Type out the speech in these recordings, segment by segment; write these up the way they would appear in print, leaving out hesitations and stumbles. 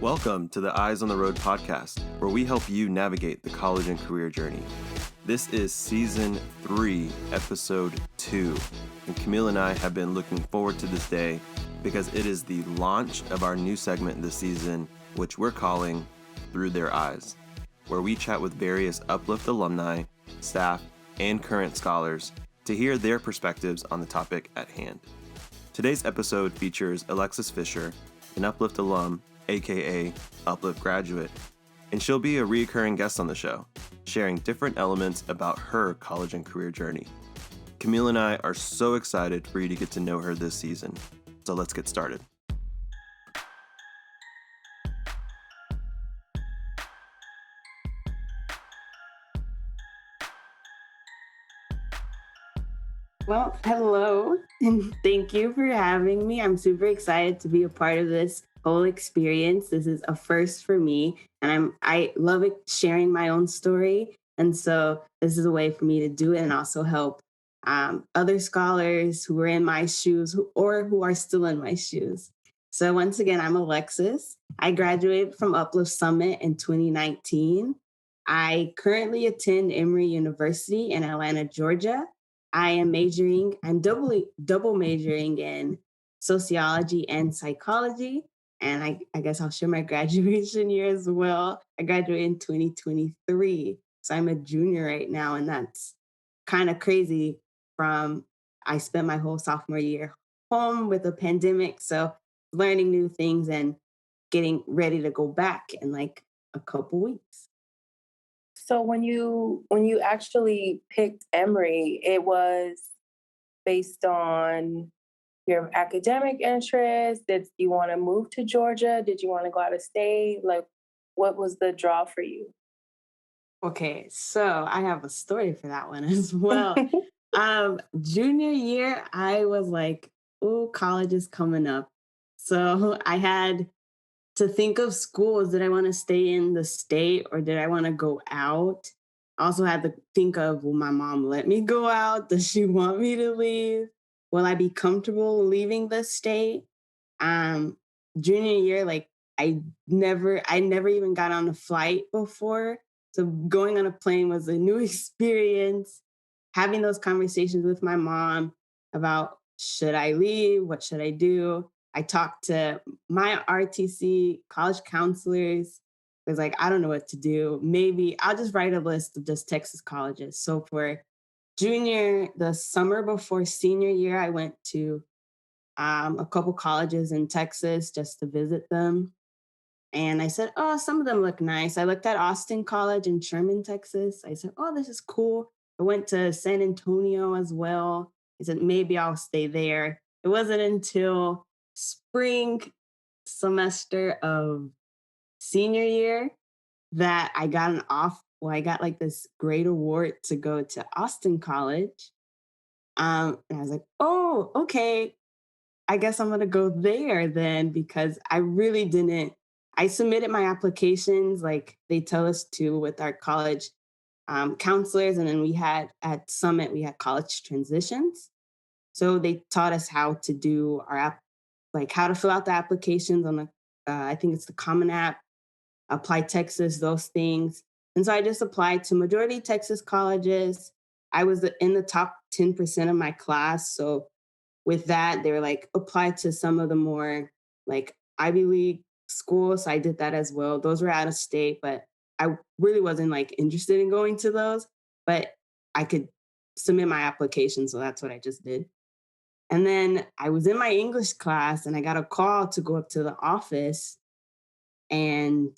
Welcome to the Eyes on the Road podcast, where we help you navigate the college and career journey. This is Season 3, Episode 2, and Camille and I have been looking forward to this day because it is the launch of our new segment this season, which we're calling Through Their Eyes, where we chat with various Uplift alumni, staff, and current scholars to hear their perspectives on the topic at hand. Today's episode features Elexis Fisher, an Uplift alum, aka Uplift graduate, and she'll be a recurring guest on the show, sharing different elements about her college and career journey. Camille and I are so excited for you to get to know her this season, so let's get started. Well, hello, and thank you for having me. I'm super excited to be a part of this whole experience. This is a first for me, and I love it sharing my own story. And so this is a way for me to do it and also help other scholars who are in my shoes or who are still in my shoes. So once again, I'm Elexis. I graduated from Uplift Summit in 2019. I currently attend Emory University in Atlanta, Georgia. I'm double majoring in sociology and psychology. And I guess I'll share my graduation year as well. I graduated in 2023. So I'm a junior right now. And that's kind of crazy I spent my whole sophomore year home with a pandemic. So learning new things and getting ready to go back in like a couple weeks. So when you actually picked Emory, it was based on your academic interest. Did you want to move to Georgia? Did you want to go out of state? Like, what was the draw for you? Okay, so I have a story for that one as well. Junior year, I was like, oh, college is coming up. So I had to think of schools. Did I want to stay in the state or did I want to go out? I also had to think of, will my mom let me go out? Does she want me to leave? Will I be comfortable leaving the state? Um, Junior year, like I never even got on a flight before. So going on a plane was a new experience. Having those conversations with my mom about should I leave? What should I do? I talked to my RTC college counselors. I was like, I don't know what to do. Maybe I'll just write a list of just Texas colleges. So for the summer before senior year, I went to a couple colleges in Texas just to visit them. And I said, oh, some of them look nice. I looked at Austin College in Sherman, Texas. I said, oh, this is cool. I went to San Antonio as well. I said, maybe I'll stay there. It wasn't until spring semester of senior year that I got I got like this great award to go to Austin College. And I was like, oh, okay. I guess I'm going to go there then because I really didn't. I submitted my applications like they tell us to with our college counselors. And then we had at Summit, we had college transitions. So they taught us how to do like how to fill out the applications on I think it's the Common App, Apply Texas, those things. And so I just applied to majority Texas colleges. I was in the top 10% of my class. So with that, they were like, apply to some of the more like Ivy League schools. So I did that as well. Those were out of state, but I really wasn't like interested in going to those, but I could submit my application. So that's what I just did. And then I was in my English class and I got a call to go up to the office and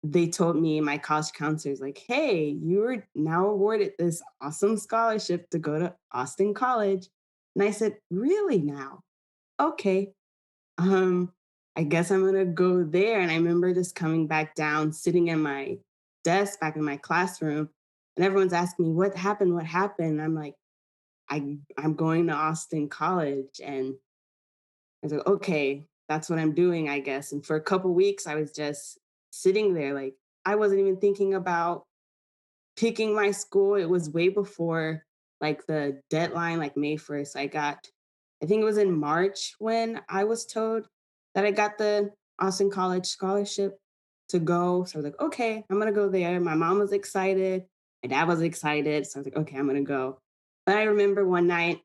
they told me, my college counselors, like, hey, you were now awarded this awesome scholarship to go to Austin College. And I said, really now? Okay. I guess I'm gonna go there. And I remember just coming back down, sitting in my desk back in my classroom, and everyone's asking me, what happened? What happened? And I'm like, I'm going to Austin College. And I was like, okay, that's what I'm doing, I guess. And for a couple weeks, I was just sitting there. Like, I wasn't even thinking about picking my school. It was way before like the deadline, like May 1st. I think it was in March when I was told that I got the Austin College scholarship to go. So I was like, okay, I'm gonna go there. My mom was excited. My dad was excited. So I was like, okay, I'm gonna go. But I remember one night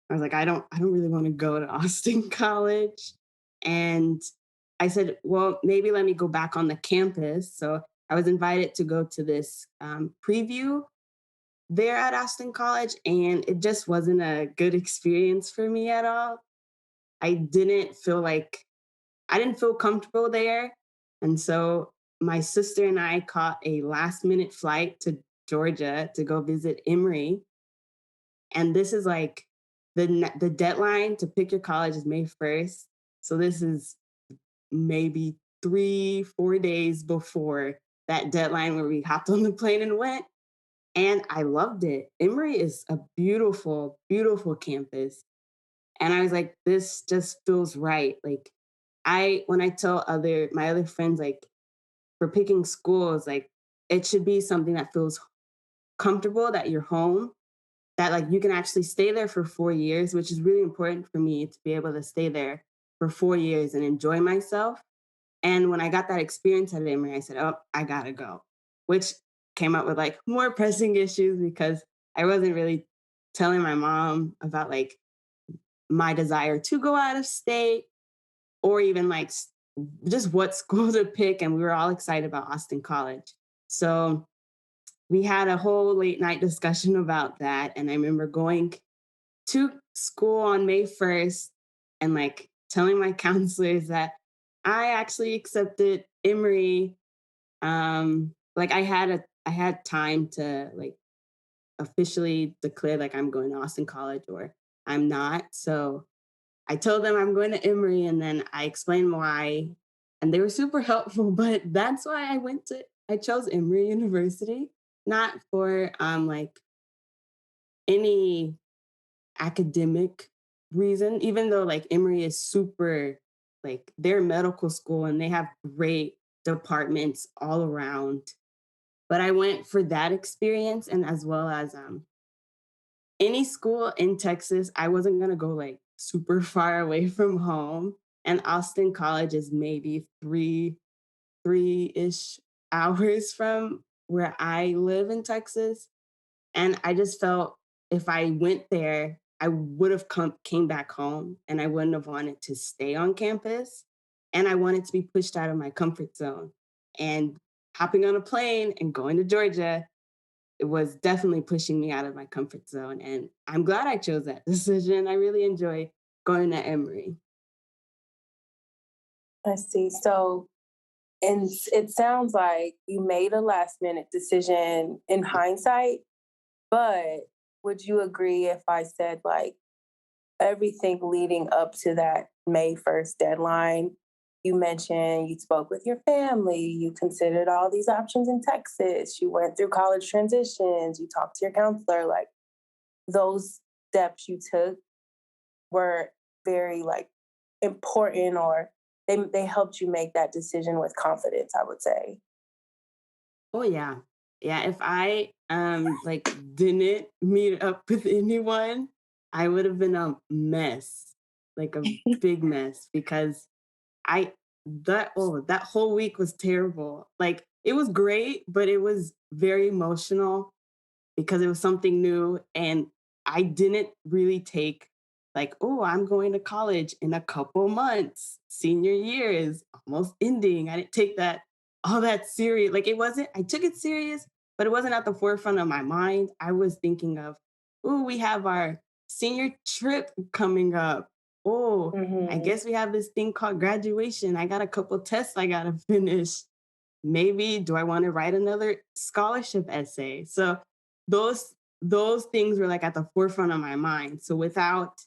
I was like, I don't really want to go to Austin College. And I said, well, maybe let me go back on the campus. So I was invited to go to this preview there at Austin College, and it just wasn't a good experience for me at all. I didn't feel like I didn't feel comfortable there. And so my sister and I caught a last minute flight to Georgia to go visit Emory. And this is like the deadline to pick your college is May 1st. So this is maybe 3, 4 days before that deadline where we hopped on the plane and went. And I loved it. Emory is a beautiful, beautiful campus. And I was like, this just feels right. Like when I tell my other friends, like for picking schools, like it should be something that feels comfortable, that you're home, that like you can actually stay there for 4 years, which is really important for me to be able to stay there for 4 years and enjoy myself. And when I got that experience at Emory, I said, oh, I gotta go, which came up with like more pressing issues because I wasn't really telling my mom about like my desire to go out of state or even like just what school to pick. And we were all excited about Austin College. So we had a whole late night discussion about that. And I remember going to school on May 1st and like telling my counselors that I actually accepted Emory. Like I had time to like officially declare like I'm going to Austin College or I'm not. So I told them I'm going to Emory and then I explained why. And they were super helpful, but that's why I chose Emory University, not for like any academic reason, even though like Emory is super, like they're medical school and they have great departments all around. But I went for that experience and as well as any school in Texas, I wasn't gonna go like super far away from home. And Austin College is maybe three-ish hours from where I live in Texas. And I just felt if I went there, I would have came back home and I wouldn't have wanted to stay on campus. And I wanted to be pushed out of my comfort zone. And hopping on a plane and going to Georgia, it was definitely pushing me out of my comfort zone. And I'm glad I chose that decision. I really enjoy going to Emory. I see. So, and it sounds like you made a last minute decision in hindsight, but would you agree if I said like everything leading up to that May 1st deadline? You mentioned you spoke with your family, you considered all these options in Texas, you went through college transitions, you talked to your counselor, like those steps you took were very like important or they helped you make that decision with confidence, I would say. Oh yeah. Yeah, if I like didn't meet up with anyone, I would have been a mess. Like a big mess because I that whole week was terrible. Like it was great, but it was very emotional because it was something new and I didn't really take like, oh, I'm going to college in a couple months. Senior year is almost ending. I didn't take that all that serious. Like it wasn't, I took it serious, but it wasn't at the forefront of my mind. I was thinking of, oh, we have our senior trip coming up. Oh, I Mm-hmm. guess we have this thing called graduation. I got a couple tests I got to finish. Maybe do I want to write another scholarship essay? So those things were like at the forefront of my mind. So without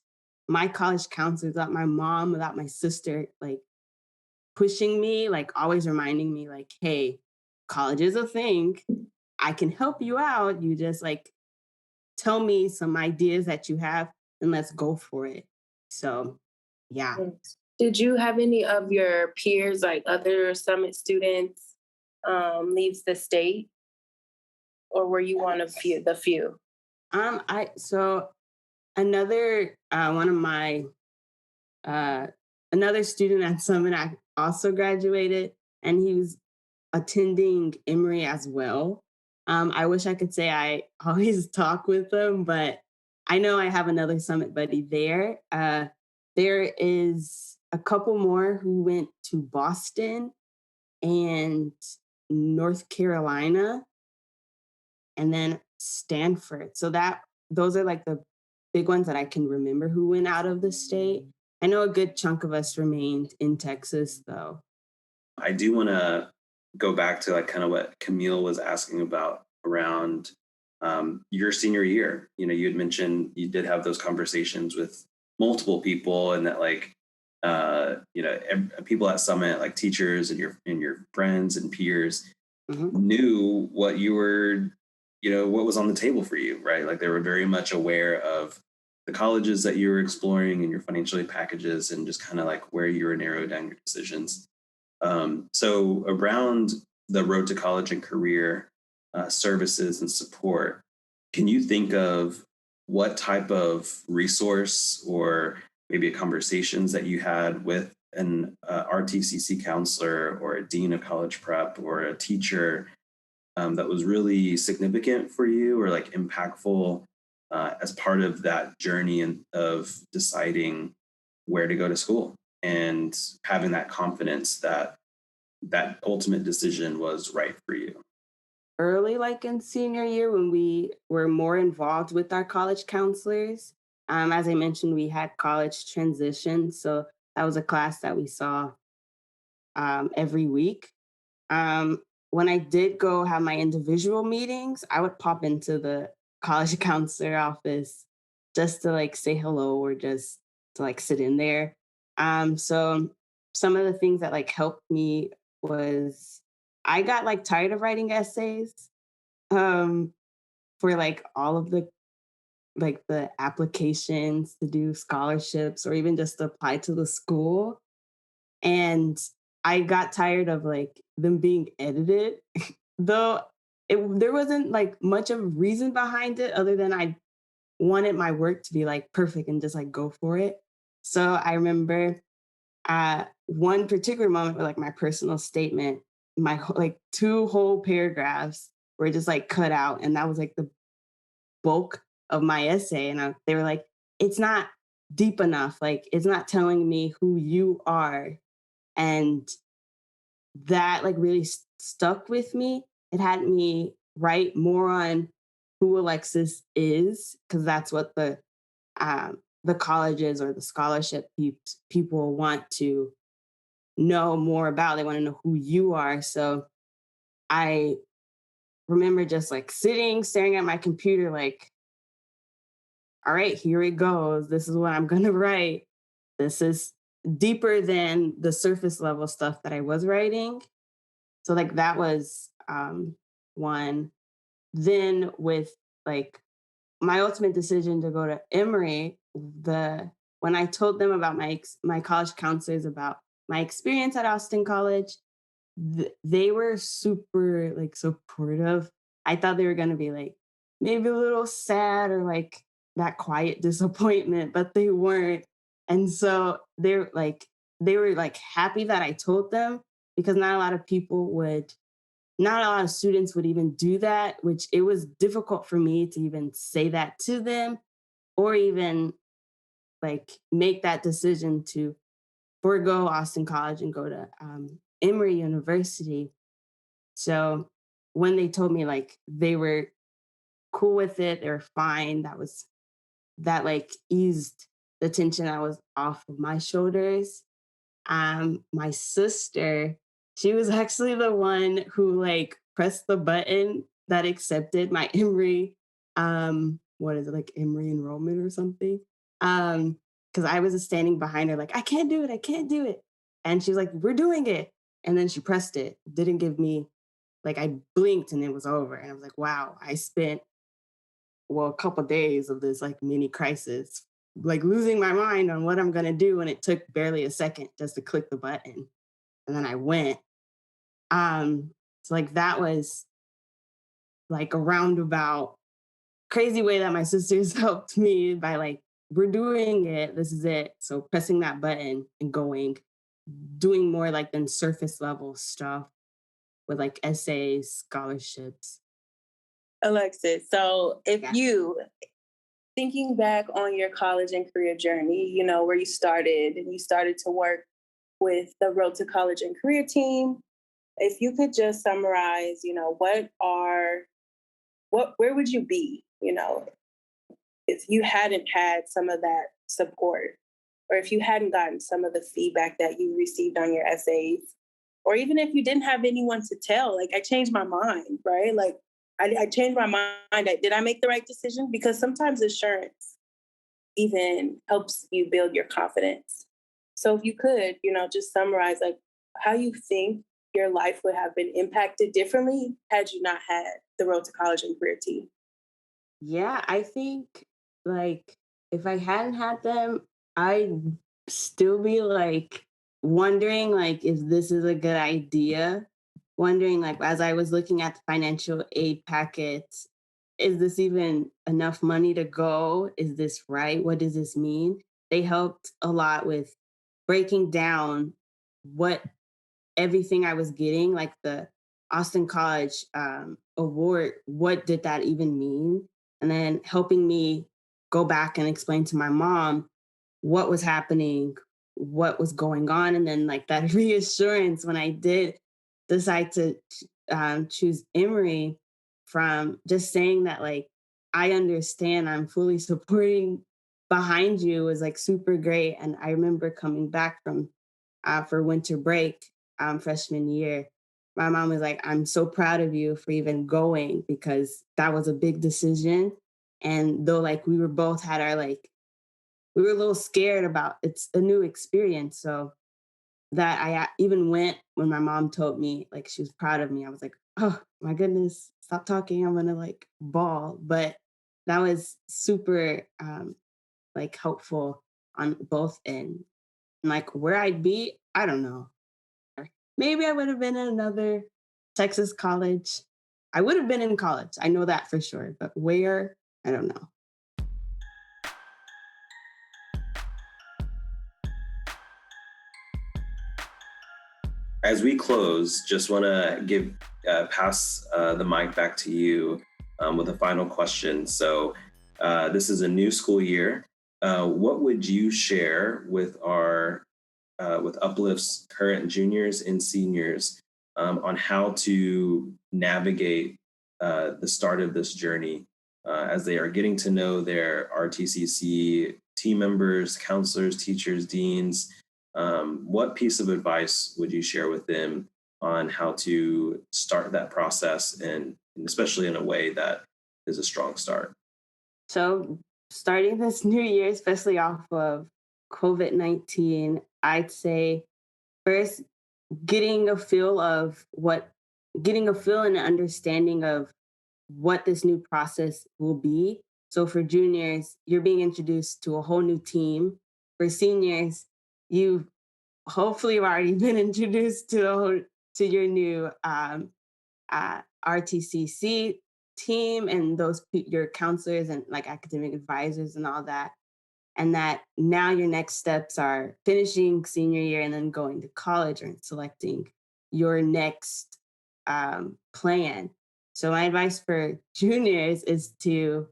my college counselors, without my mom, without my sister, like pushing me, like always reminding me, like, hey, college is a thing. I can help you out. You just like tell me some ideas that you have and let's go for it. So yeah. Did you have any of your peers, like other summit students, leaves the state, or were you one of the few? I so another one of my uh another student at Summit also graduated, and he was attending Emory as well. I wish I could say I always talk with them, but I know I have another summit buddy there. There is a couple more who went to Boston and North Carolina, and then Stanford. So that those are like the big ones that I can remember who went out of the state. I know a good chunk of us remained in Texas though. I do want to go back to like kind of what Camille was asking about around your senior year. You know, you had mentioned you did have those conversations with multiple people, and that like people at Summit, like teachers and your friends and peers, Mhm. knew what you were, what was on the table for you, right? Like they were very much aware of the colleges that you were exploring and your financial aid packages, and just kind of like where you were narrowing down your decisions. So around the road to college and career services and support, can you think of what type of resource or maybe conversations that you had with an RTCC counselor or a dean of college prep or a teacher that was really significant for you or like impactful as part of that journey of deciding where to go to school and having that confidence that that ultimate decision was right for you? Early, like in senior year, when we were more involved with our college counselors, as I mentioned, we had college transition. So that was a class that we saw every week. Um, when I did go have my individual meetings, I would pop into the college counselor office just to like say hello or just to like sit in there. So some of the things that like helped me was I got like tired of writing essays um, for like all of the applications to do scholarships or even just to apply to the school. And I got tired of like them being edited, though there wasn't like much of a reason behind it other than I wanted my work to be like perfect and just like go for it. So I remember one particular moment where like my personal statement, like two whole paragraphs were just like cut out, and that was like the bulk of my essay. And they were like, "It's not deep enough. Like it's not telling me who you are." And that like really stuck with me. It had me write more on who Alexis is, because that's what the colleges or the scholarship people want to know more about. They want to know who you are. So I remember just like sitting, staring at my computer, like, all right, here it goes. This is what I'm gonna write. This is deeper than the surface level stuff that I was writing. So like that was one. Then with like my ultimate decision to go to Emory, the when I told them about my college counselors about my experience at Austin College, they were super like supportive. I thought they were gonna be like maybe a little sad or like that quiet disappointment, but they weren't. And so they were like happy that I told them, because not a lot of people would, not a lot of students would even do that, which it was difficult for me to even say that to them or even like make that decision to forego Austin College and go to Emory University. So when they told me like they were cool with it, they were fine, that like eased the tension that was off of my shoulders. My sister, she was actually the one who like pressed the button that accepted my Emory, what is it, like Emory enrollment or something? Because I was standing behind her, like, I can't do it, I can't do it. And she's like, we're doing it. And then she pressed it, didn't give me, like, I blinked and it was over. And I was like, wow, I spent, well, a couple of days of this like mini crisis, like losing my mind on what I'm gonna do. And it took barely a second just to click the button. And then I went. So like that was like a roundabout crazy way that my sisters helped me by like, we're doing it. This is it. So pressing that button and going. doing more like than surface level stuff with like essays, scholarships. Alexis, so if Yeah. you thinking back on your college and career journey, where you started and you started to work with the Road to College and Career team, if you could just summarize, where would you be, if you hadn't had some of that support, or if you hadn't gotten some of the feedback that you received on your essays, or even if you didn't have anyone to tell, like I changed my mind, right? Like I changed my mind. Did I make the right decision? Because sometimes assurance even helps you build your confidence. So if you could, just summarize like how you think your life would have been impacted differently had you not had the Road to College and Career team. Yeah, I think like if I hadn't had them, I'd still be like wondering like if this is a good idea. Wondering like as I was looking at the financial aid packets, is this even enough money to go? Is this right? What does this mean? They helped a lot with breaking down what everything I was getting, like the Austin College award, what did that even mean? And then helping me go back and explain to my mom what was happening, what was going on. And then, like, that reassurance when I did decide to choose Emory, from just saying that, like, I understand, I'm fully supporting behind you, was like super great. And I remember coming back from for winter break freshman year. My mom was like, I'm so proud of you for even going because that was a big decision. And though like we were both had our like, we were a little scared about it's a new experience. So that even went when my mom told me like she was proud of me. I was like, oh my goodness, stop talking. I'm gonna like bawl. But that was super like helpful on both ends. And like where I'd be, I don't know. Maybe I would have been in another Texas college. I would have been in college. I know that for sure. But where? I don't know. As we close, just want to give pass the mic back to you with a final question. So this is a new school year. What would you share with our with Uplift's current juniors and seniors on how to navigate the start of this journey as they are getting to know their RTCC team members, counselors, teachers, deans? What piece of advice would you share with them on how to start that process, and especially in a way that is a strong start? So starting this new year, especially off of COVID-19, I'd say first getting a feel and an understanding of what this new process will be. So for juniors, you're being introduced to a whole new team. For seniors, you've hopefully you've already been introduced to to your new RTCC team and your counselors and like academic advisors and all that. And that now your next steps are finishing senior year and then going to college or selecting your next plan. So my advice for juniors is to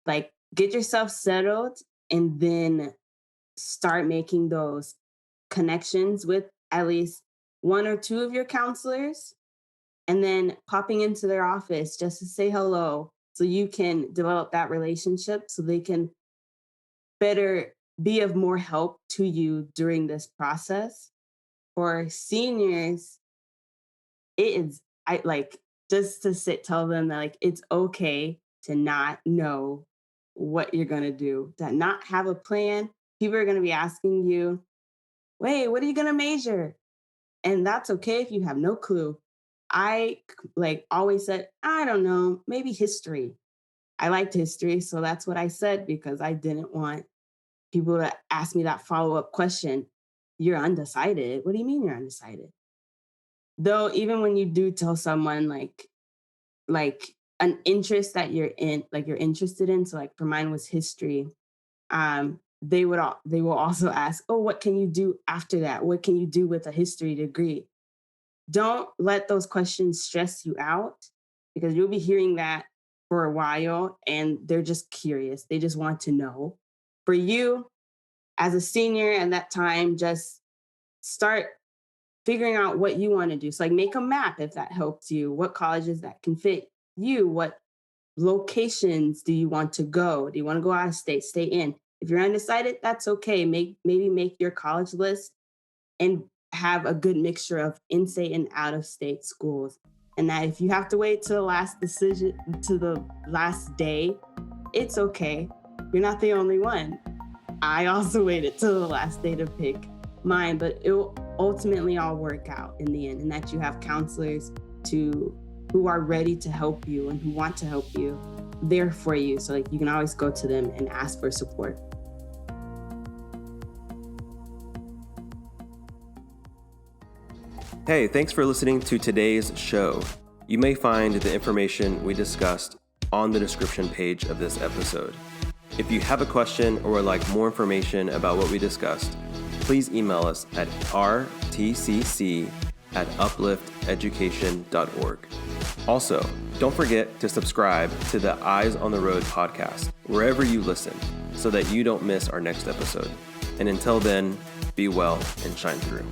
like get yourself settled and then start making those connections with at least one or two of your counselors and then popping into their office just to say hello so you can develop that relationship so they can better be of more help to you during this process. For seniors, it is I like just to tell them that like it's okay to not know what you're gonna do, to not have a plan. People are gonna be asking you, wait, what are you gonna major? And that's okay if you have no clue. I like always said, I don't know, maybe history. I liked history, so that's what I said because I didn't want people to ask me that follow-up question. You're undecided. What do you mean you're undecided? Though even when you do tell someone like an interest that you're in, like you're interested in, so like for mine was history. they will also ask, oh, what can you do after that? What can you do with a history degree? Don't let those questions stress you out, because you'll be hearing that for a while and they're just curious. They just want to know. For you, as a senior at that time, just start figuring out what you want to do. So, like, make a map if that helps you. What colleges that can fit you? What locations do you want to go? Do you want to go out of state, stay in? If you're undecided, that's okay. Maybe make your college list and have a good mixture of in-state and out-of-state schools. And that if you have to wait to the last decision, to the last day, it's okay. You're not the only one. I also waited till the last day to pick mine, but it will ultimately all work out in the end, and that you have counselors who are ready to help you and who want to help you there for you. So like you can always go to them and ask for support. Hey, thanks for listening to today's show. You may find the information we discussed on the description page of this episode. If you have a question or would like more information about what we discussed, please email us at rtcc@uplifteducation.org. Also, don't forget to subscribe to the Eyes on the Road podcast wherever you listen so that you don't miss our next episode. And until then, be well and shine through.